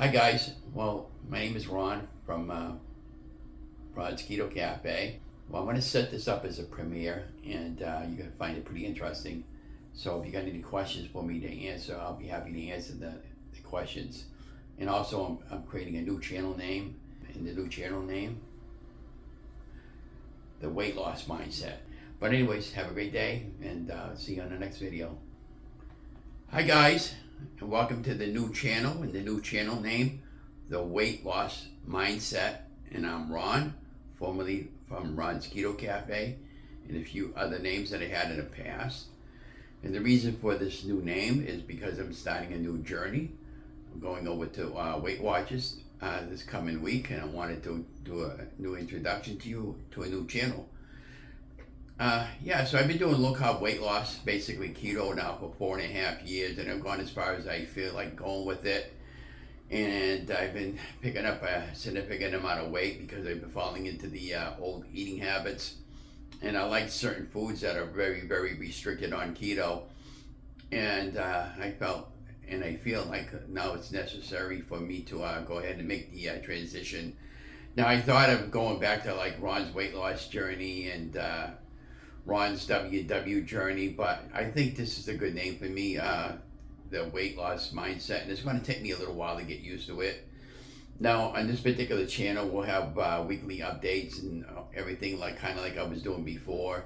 Hi guys, well my name is Ron from Ron's Keto Cafe. Well, I'm going to set this up as a premiere and you're going to find it pretty interesting. So if you got any questions for me to answer, I'll be happy to answer the questions. And also I'm creating a new channel name, and the new channel name, The Weight Loss Mindset. But anyways, have a great day and see you on the next video. Hi guys, and welcome to the new channel and the new channel name, The Weight Loss Mindset. And I'm Ron, formerly from Ron's Keto Cafe, and a few other names that I had in the past. And the reason for this new name is because I'm starting a new journey. I'm going over to Weight Watchers this coming week, and I wanted to do a new introduction to you to a new channel. So I've been doing low carb weight loss, basically keto now for 4.5 years, and I've gone as far as I feel like going with it. And I've been picking up a significant amount of weight because I've been falling into the old eating habits. And I like certain foods that are very, very restricted on keto. And I felt and I feel like now it's necessary for me to go ahead and make the transition. Now I thought of going back to like Ron's weight loss journey and Ron's WW journey, but I think this is a good name for me, the Weight Loss Mindset, and it's going to take me a little while to get used to it. Now on this particular channel we'll have weekly updates and everything kind of like I was doing before,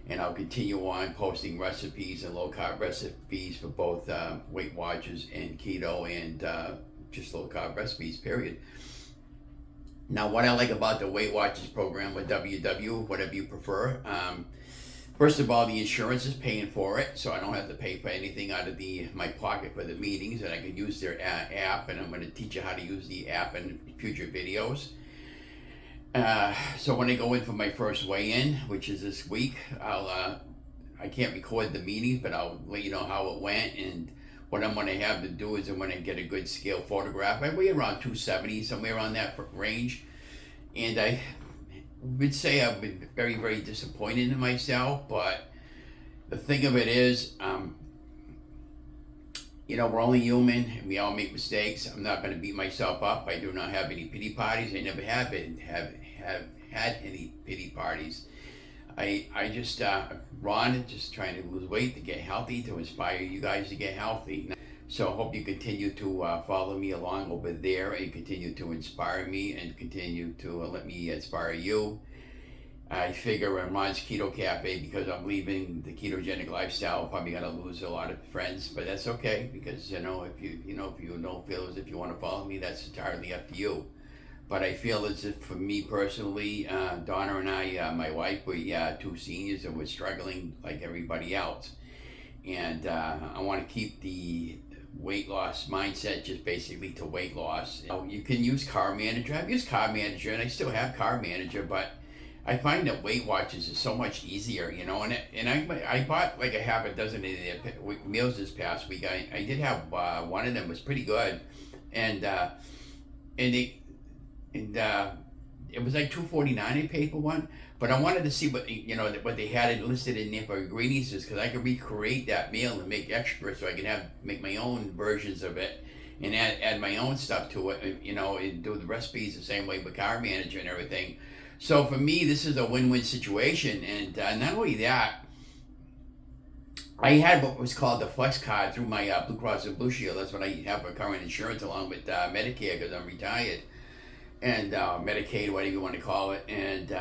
and I'll continue on posting recipes and low carb recipes for both Weight Watchers and keto and just low carb recipes, period. Now what I like about the Weight Watchers program, or WW, whatever you prefer, first of all, the insurance is paying for it, so I don't have to pay for anything out of my pocket for the meetings, and I can use their app, and I'm going to teach you how to use the app in future videos. So when I go in for my first weigh-in, which is this week, I can't record the meetings, but I'll let you know how it went. And what I'm going to have to do is I'm going to get a good scale photograph. I weigh around 270, somewhere around that range, and I would say I've been very, very disappointed in myself. But the thing of it is, we're only human and we all make mistakes. I'm not going to beat myself up. I do not have any pity parties. I never have had any pity parties. I just, Ron, just trying to lose weight, to get healthy, to inspire you guys to get healthy. So I hope you continue to follow me along over there and continue to inspire me and continue to let me inspire you. I figure in Ron's Keto Cafe, because I'm leaving the ketogenic lifestyle, probably gonna lose a lot of friends, but that's okay, because if you don't feel as if you want to follow me, that's entirely up to you. But I feel as if for me personally, Donna and I, my wife, we're two seniors and we're struggling like everybody else. And I want to keep the weight loss mindset just basically to weight loss. You can use Car Manager. I've used Car Manager and I still have Car Manager, but I find that Weight Watchers is so much easier, and I bought like a half a dozen of their meals this past week. I did have one of them was pretty good, and it was like $2.49 I paid for one. But I wanted to see what they had listed in there for ingredients, because I could recreate that meal and make extra, so I can make my own versions of it and add my own stuff to it, and do the recipes the same way with Car Manager and everything. So for me, this is a win-win situation. And not only that, I had what was called the Flex Card through my Blue Cross and Blue Shield. That's what I have for current insurance, along with Medicare, because I'm retired, and Medicaid, whatever you want to call it. And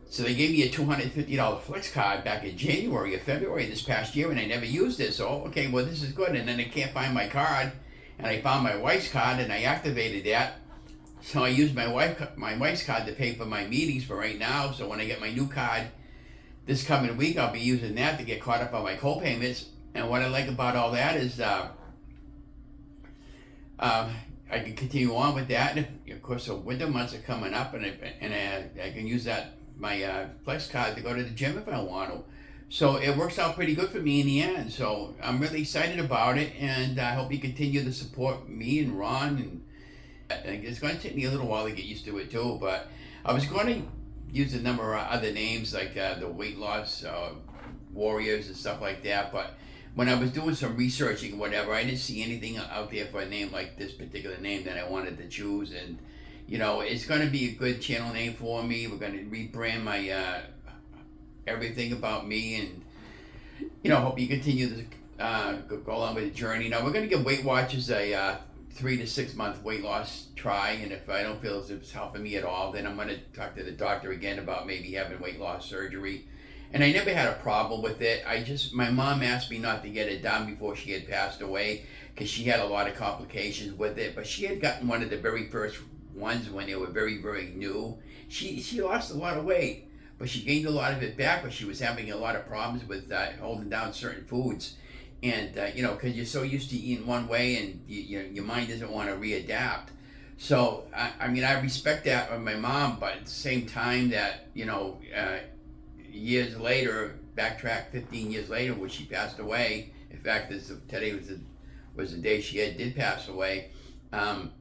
so they gave me a $250 Flex Card back in January or February this past year, and I never used it. So, okay, well, this is good. And then I can't find my card, and I found my wife's card, and I activated that. So I used my wife's card to pay for my meetings for right now. So when I get my new card this coming week, I'll be using that to get caught up on my co-payments. And what I like about all that is I can continue on with that. And of course, the winter months are coming up, and I can use my Flex Card to go to the gym if I want to. So it works out pretty good for me in the end. So I'm really excited about it, and I hope you continue to support me and Ron. And it's going to take me a little while to get used to it too, but I was going to use a number of other names like the Weight Loss Warriors and stuff like that, but when I was doing some researching or whatever, I didn't see anything out there for a name like this particular name that I wanted to choose. And, it's going to be a good channel name for me. We're going to rebrand my everything about me, and hope you continue to go along with the journey. Now we're going to give Weight Watchers a 3 to 6 month weight loss try, and if I don't feel as if it's helping me at all, then I'm going to talk to the doctor again about maybe having weight loss surgery. And I never had a problem with it. My mom asked me not to get it done before she had passed away because she had a lot of complications with it, but she had gotten one of the very first ones when they were very, very new. She lost a lot of weight, but she gained a lot of it back, but she was having a lot of problems with holding down certain foods. And, because you're so used to eating one way, and your mind doesn't want to readapt. So, I respect that of my mom, but at the same time that, years later, backtrack 15 years later, when she passed away, in fact, today was the day she did pass away, when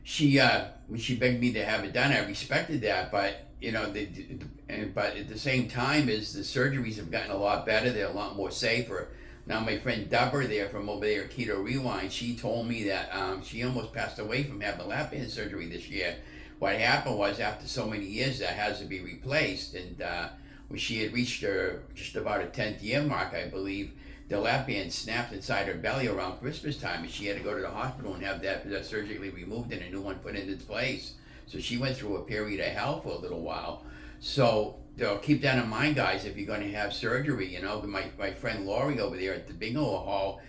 she begged me to have it done, I respected that, but but at the same time, as the surgeries have gotten a lot better, they're a lot more safer. Now, my friend Deborah there from over there, Keto Rewind, she told me that she almost passed away from having lap band surgery this year. What happened was, after so many years, that has to be replaced, and when she had reached her just about a 10th year mark, I believe, the lap band snapped inside her belly around Christmas time, and she had to go to the hospital and have that surgically removed and a new one put in its place. So she went through a period of hell for a little while. So keep that in mind, guys, if you're going to have surgery. My friend Lori over there at the Bingo Hall,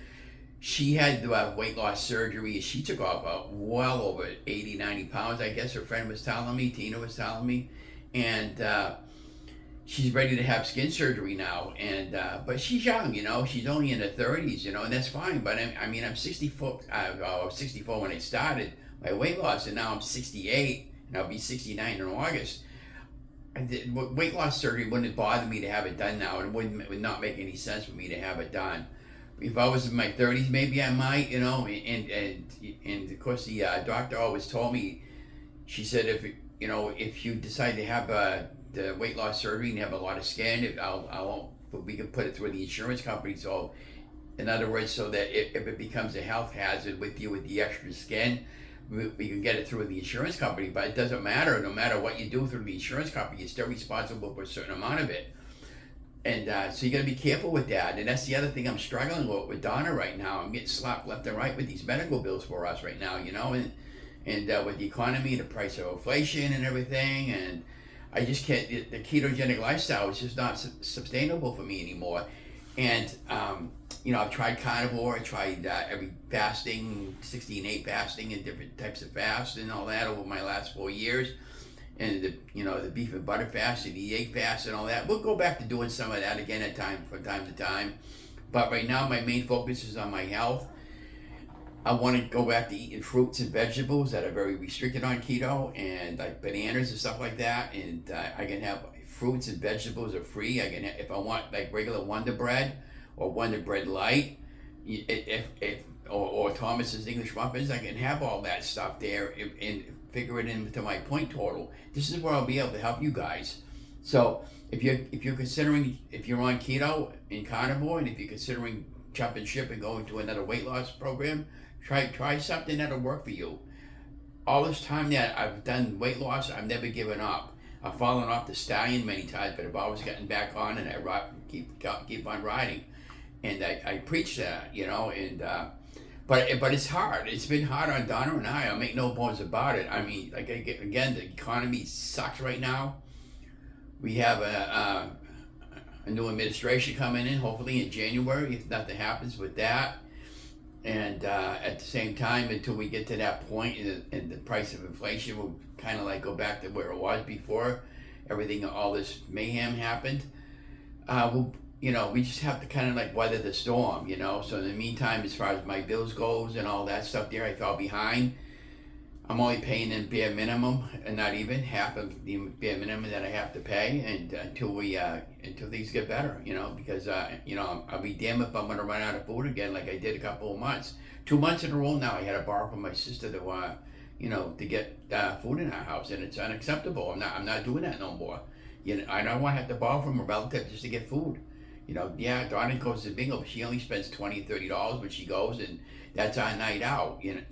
she had weight loss surgery. She took off well over 80, 90 pounds, I guess her friend was telling me, Tina was telling me. And she's ready to have skin surgery now. And but she's young, she's only in her 30s, and that's fine. But I'm 64. I was 64 when I started my weight loss, and now I'm 68, and I'll be 69 in August. Weight loss surgery wouldn't bother me to have it done now, and it would not make any sense for me to have it done. If I was in my 30s, maybe I might, and of course the doctor always told me, she said, if you decide to have the weight loss surgery and have a lot of skin, we can put it through the insurance company. So, in other words, so that if it becomes a health hazard with the extra skin, we can get it through the insurance company. But it doesn't matter. No matter what you do through the insurance company, you're still responsible for a certain amount of it. And so you got to be careful with that. And that's the other thing I'm struggling with Donna right now. I'm getting slapped left and right with these medical bills for us right now, and with the economy, the price of inflation and everything. And I just can't, the ketogenic lifestyle is just not sustainable for me anymore. And, I've tried carnivore, I tried every fasting, 16-8 fasting, and different types of fast and all that over my last 4 years. And the beef and butter fast and the egg fast and all that. We'll go back to doing some of that again from time to time. But right now, my main focus is on my health. I want to go back to eating fruits and vegetables that are very restricted on keto, and like bananas and stuff like that. And I can have fruits and vegetables are free. I can have, if I want, like regular Wonder Bread or Wonder Bread Light, or Thomas's English muffins, I can have all that stuff there and figure it into my point total. This is where I'll be able to help you guys. So if you're considering, if you're on keto and carnivore, and if you're considering jumping ship and going to another weight loss program, try something that'll work for you. All this time that I've done weight loss, I've never given up. I've fallen off the stallion many times, but I've always gotten back on, and I keep on riding. And I preach that, and but it's hard. It's been hard on Donna and I. I'll make no bones about it. I mean, again, the economy sucks right now. We have a new administration coming in, hopefully in January, if nothing happens with that. And at the same time, until we get to that point in the price of inflation will kind of like go back to where it was before all this mayhem happened. We just have to kind of like weather the storm, So in the meantime, as far as my bills goes and all that stuff there, I fell behind. I'm only paying in bare minimum, and not even half of the bare minimum that I have to pay, and until things get better, because I'll be damned if I'm gonna run out of food again, like I did a couple of months, 2 months in a row now. I had to borrow from my sister to get food in our house, and it's unacceptable. I'm not doing that no more. I don't want to have to borrow from a relative just to get food. Yeah, Donna goes to bingo, but she only spends $20, $30 when she goes, and that's our night out. And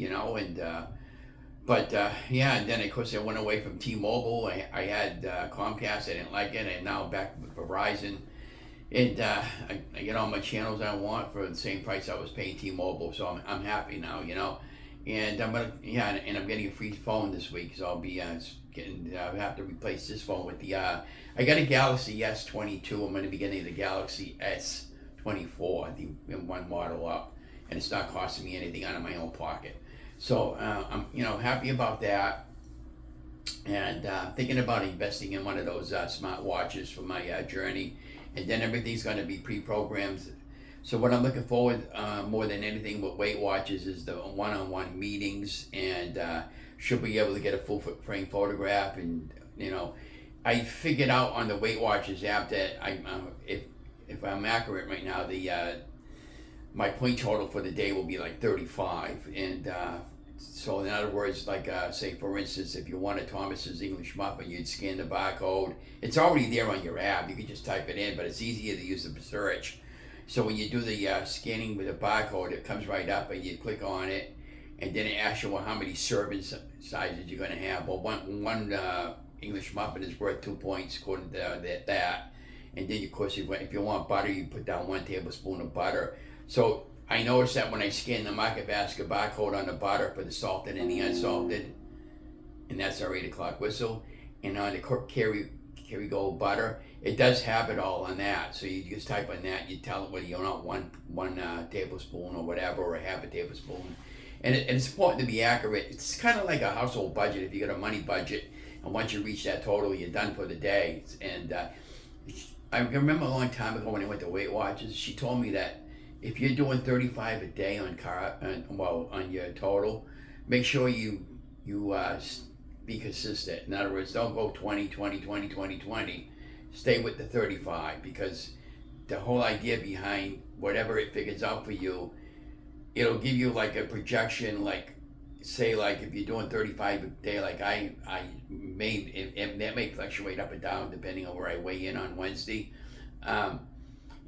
but yeah, and then of course I went away from T-Mobile. I had Comcast. I didn't like it, and now back with Verizon. And I get all my channels I want for the same price I was paying T-Mobile, so I'm happy now. And and I'm getting a free phone this week, so I'll be getting. I have to replace this phone with the. I got a Galaxy S22. I'm going to be getting the Galaxy S24, the one model up, and it's not costing me anything out of my own pocket. So I'm happy about that, and thinking about investing in one of those smart watches for my journey, and then everything's going to be pre-programmed. So what I'm looking forward more than anything with Weight Watchers is the one-on-one meetings, and should be able to get a full frame photograph. And I figured out on the Weight Watchers app that if I'm accurate right now, the my point total for the day will be like 35, and so in other words, like say for instance, if you wanted Thomas's English muffin, you'd scan the barcode. It's already there on your app. You could just type it in, but it's easier to use the search. So when you do the scanning with the barcode, it comes right up, and you click on it, and then it asks you how many serving sizes you're going to have. Well, one English muffin is worth 2 points according to that. And then of course, if you want butter, you put down 1 tablespoon of butter. So I noticed that when I scan the market basket barcode on the butter for the salted and the unsalted, and that's our 8 o'clock whistle, and on the Kerrygold butter, it does have it all on that. So you just type on that, you tell it whether you want one tablespoon or whatever, or a half a tablespoon. And it's important to be accurate. It's kind of like a household budget. If you got a money budget, and once you reach that total, you're done for the day. And I remember a long time ago when I went to Weight Watchers, she told me that if you're doing 35 a day on your total, make sure you be consistent. In other words, don't go 20, 20, 20, 20, 20. Stay with the 35, because the whole idea behind whatever it figures out for you, it'll give you like a projection, like say like if you're doing 35 a day, like I made, that may fluctuate up and down depending on where I weigh in on Wednesday.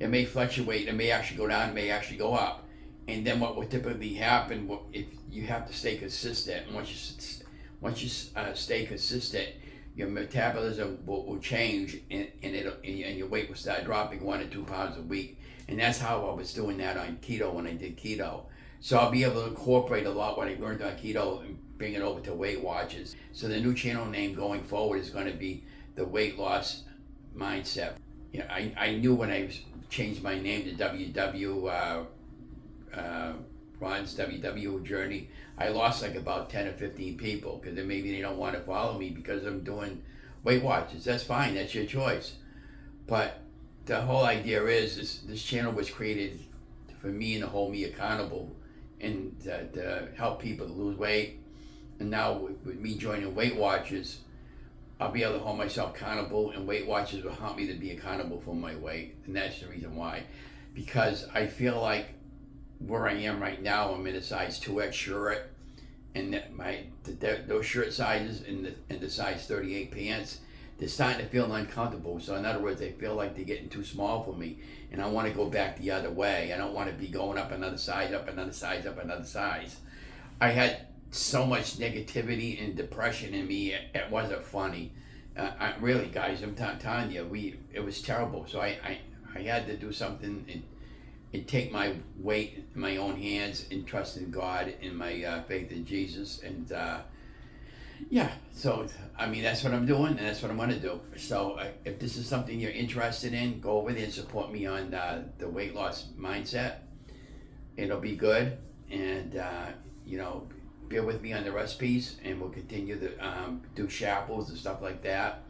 It may fluctuate, it may actually go down, it may actually go up. And then what will typically happen, if you have to stay consistent, and once you stay consistent, your metabolism will change, and your weight will start dropping 1 or 2 pounds a week. And that's how I was doing that on keto when I did keto. So I'll be able to incorporate a lot what I learned on keto and bring it over to Weight Watchers. So the new channel name going forward is going to be the Weight Loss Mindset. I knew when I changed my name to Ron's WW Journey, I lost like about 10 or 15 people, because then maybe they don't want to follow me because I'm doing Weight Watchers. That's fine, that's your choice. But the whole idea is this channel was created for me and to hold me accountable, and to help people to lose weight. And now with me joining Weight Watchers, I'll be able to hold myself accountable, and Weight Watchers will help me to be accountable for my weight. And that's the reason why. Because I feel like where I am right now, I'm in a size 2X shirt, and those shirt sizes and the size 38 pants, they're starting to feel uncomfortable. So in other words, they feel like they're getting too small for me, and I want to go back the other way. I don't want to be going up another size, up another size, up another size. I had so much negativity and depression in me, it wasn't funny. Really, guys, I'm telling you, it was terrible. So I had to do something and take my weight in my own hands, and trust in God and my faith in Jesus. And so I mean, that's what I'm doing, and that's what I'm going to do. So if this is something you're interested in, go over there and support me on the Weight Loss Mindset. It'll be good, and bear with me on the recipes, and we'll continue to do shampoo's and stuff like that.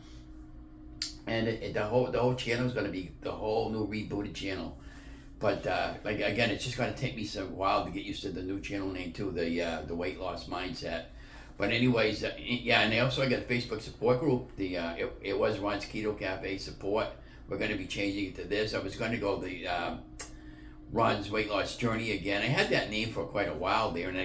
And the whole channel is going to be the whole new rebooted channel. But like again, it's just going to take me some while to get used to the new channel name too, the Weight Loss Mindset. But anyways, and I got a Facebook support group. It was Ron's Keto Café support. We're going to be changing it to this. I was going to go the Ron's Weight Loss Journey again. I had that name for quite a while there, and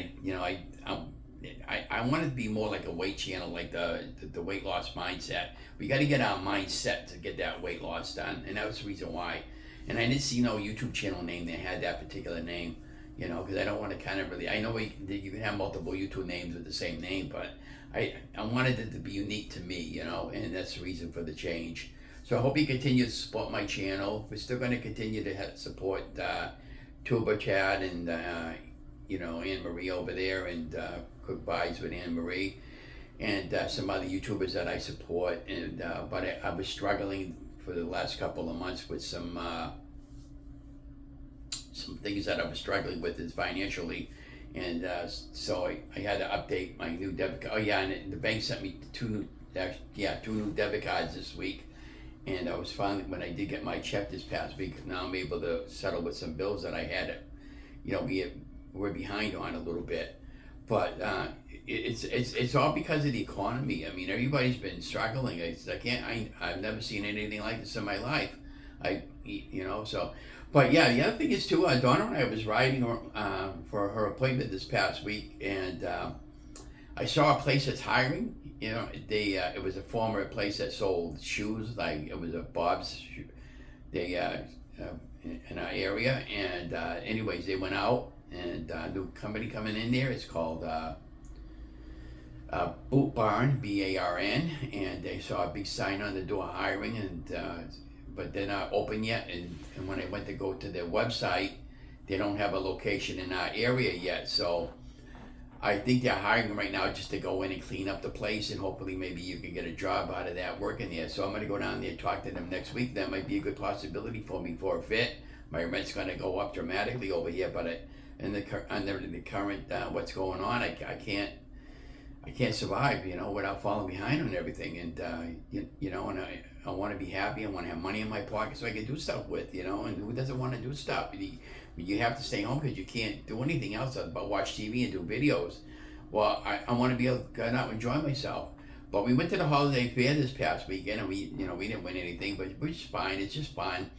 I wanted to be more like a weight channel, like the Weight Loss Mindset. We got to get our mindset to get that weight loss done, and that was the reason why. And I didn't see no YouTube channel name that had that particular name, because I don't want to kind of really, I know you can have multiple YouTube names with the same name, but I wanted it to be unique to me, and that's the reason for the change. So I hope you continue to support my channel. We're still going to continue to support Tuba Chad and Anne Marie over there, and Cook Buys with Anne Marie, and some other YouTubers that I support. And but I was struggling for the last couple of months with some things that I was struggling with is financially, and so I had to update my new debit card. Oh yeah, and the bank sent me two new debit cards this week. And I was finally, when I did get my check this past week, now I'm able to settle with some bills that I had, we're behind on a little bit. But it's all because of the economy. I mean, everybody's been struggling. I've never seen anything like this in my life. So. But yeah, the other thing is too, Donna and I was riding for her appointment this past week, and I saw a place that's hiring. It was a former place that sold shoes, like it was a Bob's. In our area, and anyways, they went out, and new company coming in there. It's called Boot Barn, BARN, and they saw a big sign on the door hiring, and but they're not open yet. And when I went to go to their website, they don't have a location in our area yet. So I think they're hiring right now just to go in and clean up the place, and hopefully maybe you can get a job out of that working there. So I'm going to go down there and talk to them next week. That might be a good possibility for me for a fit. My rent's going to go up dramatically over here, but under the current what's going on, I can't survive, without falling behind on everything. And and I want to be happy. I want to have money in my pocket so I can do stuff with, and who doesn't want to do stuff? You have to stay home because you can't do anything else but watch TV and do videos. Well, I want to be able to go out and enjoy myself. But we went to the holiday fair this past weekend, and we didn't win anything, but it's fine. It's just fun.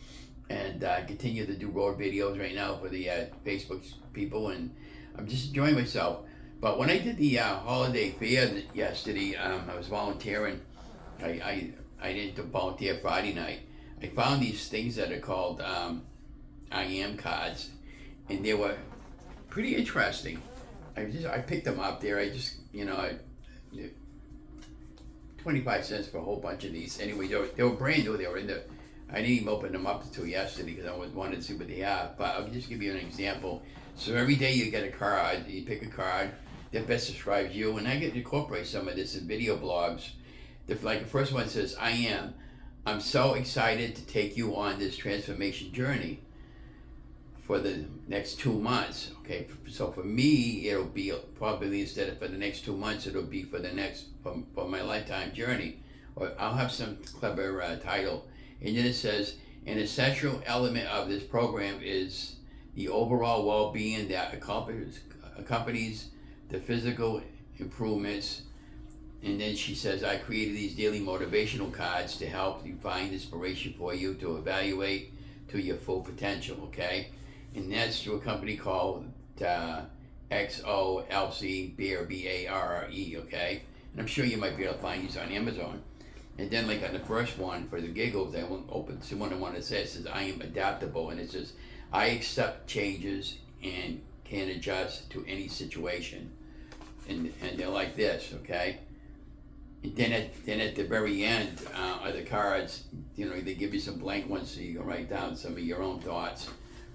And continue to do road videos right now for the Facebook people, and I'm just enjoying myself. But when I did the holiday fair yesterday, I was volunteering. I didn't volunteer Friday night. I found these things that are called I am cards, and they were pretty interesting. I picked them up there. 25 cents for a whole bunch of these. Anyway, they were brand new. They were in the. I didn't even open them up until yesterday because I wanted to see what they have. But I'll just give you an example. So every day you get a card. You pick a card that best describes you, and I get to incorporate some of this in video blogs. The first one says, I'm so excited to take you on this transformation journey for the next 2 months. Okay, so for me, it'll be probably, instead of for the next 2 months, it'll be for for my lifetime journey. Or I'll have some clever title. And then it says, an essential element of this program is the overall well-being that accompanies the physical improvements. And then she says, I created these daily motivational cards to help you find inspiration for you to evaluate to your full potential, okay? And that's through a company called XOLC Bear, BARRE, okay? And I'm sure you might be able to find these on Amazon. And then like on the first one, for the giggles, I won't open someone one that says, I am adaptable, and it says, I accept changes and can adjust to any situation. And they're like this, okay? And then at the very end of the cards, they give you some blank ones so you can write down some of your own thoughts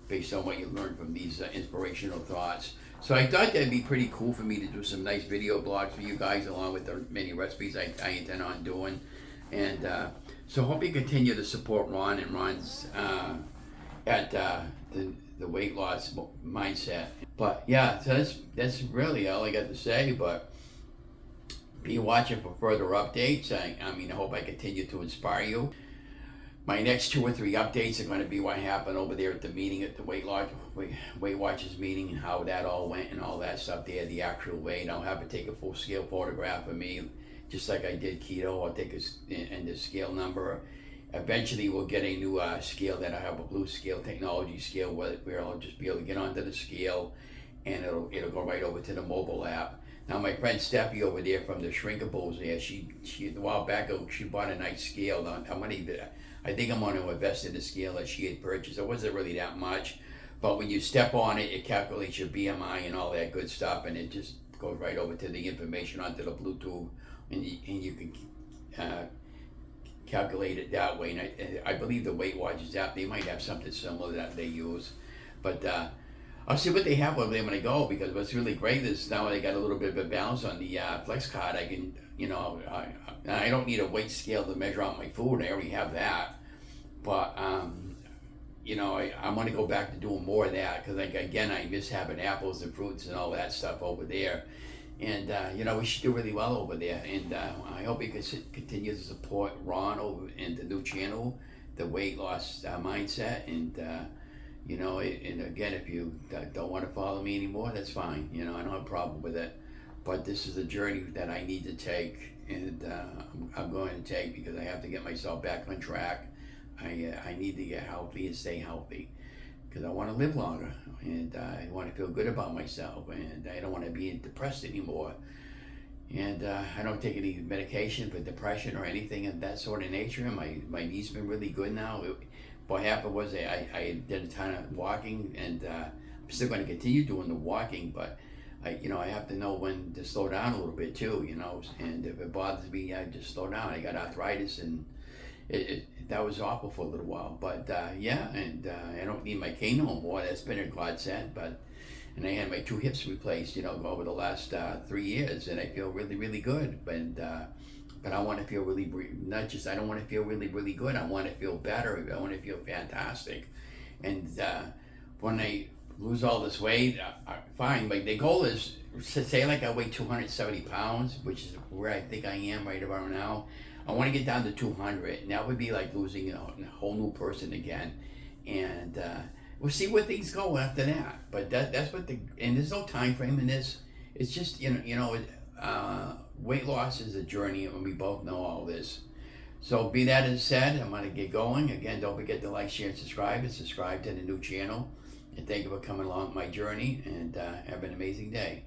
based on what you learned from these inspirational thoughts. So I thought that'd be pretty cool for me to do some nice video blogs for you guys, along with the many recipes I intend on doing. And so hope you continue to support Ron and Ron's at the weight loss mindset. But yeah, so that's really all I got to say. But be watching for further updates. I hope I continue to inspire you. My next 2 or 3 updates are going to be what happened over there at the meeting, at the Weight Watchers meeting, and how that all went and all that stuff there, the actual weight. I'll have to take a full scale photograph of me, just like I did keto. I'll take the scale number. Eventually we'll get a new scale that I have, a blue scale technology scale, where I'll just be able to get onto the scale, and it'll go right over to the mobile app. Now my friend Steffi over there from the Shrinkables there, she a while back ago, she bought a nice scale. I think I'm going to invest in the scale that she had purchased. It wasn't really that much, but when you step on it, it calculates your BMI and all that good stuff, and it just goes right over to the information onto the Bluetooth, and you can calculate it that way. And I believe the Weight Watchers app, they might have something similar that they use, but I'll see what they have when I go, because what's really great is now they got a little bit of a balance on the Flex card. I can, I don't need a weight scale to measure out my food. I already have that, but I want to go back to doing more of that, because again, I miss having apples and fruits and all that stuff over there. And we should do really well over there, and I hope you can continue to support Ron over in the new channel, the Weight Loss Mindset. And and again, if you don't want to follow me anymore, that's fine. I don't have a problem with it, but this is a journey that I need to take, and I'm going to take, because I have to get myself back on track. I need to get healthy and stay healthy, because I want to live longer, and I want to feel good about myself, and I don't want to be depressed anymore. And I don't take any medication for depression or anything of that sort of nature. And my knee's been really good now. What happened was I did a ton of walking, and I'm still going to continue doing the walking, but I have to know when to slow down a little bit too, and if it bothers me, I just slow down. I got arthritis, and that was awful for a little while, but I don't need my cane no more. That's been a godsend. And I had my 2 hips replaced, over the last 3 years, and I feel really, really good. But I want to feel really, I don't want to feel really, really good. I want to feel better. I want to feel fantastic. And when I lose all this weight, fine. But the goal is, say like I weigh 270 pounds, which is where I think I am right about now. I want to get down to 200, and that would be like losing a whole new person again. And we'll see where things go after that. But that's what and there's no time frame in this. It's just, weight loss is a journey, and we both know all this. So be that as said, I'm going to get going. Again, don't forget to like, share, and subscribe to the new channel. And thank you for coming along my journey, and have an amazing day.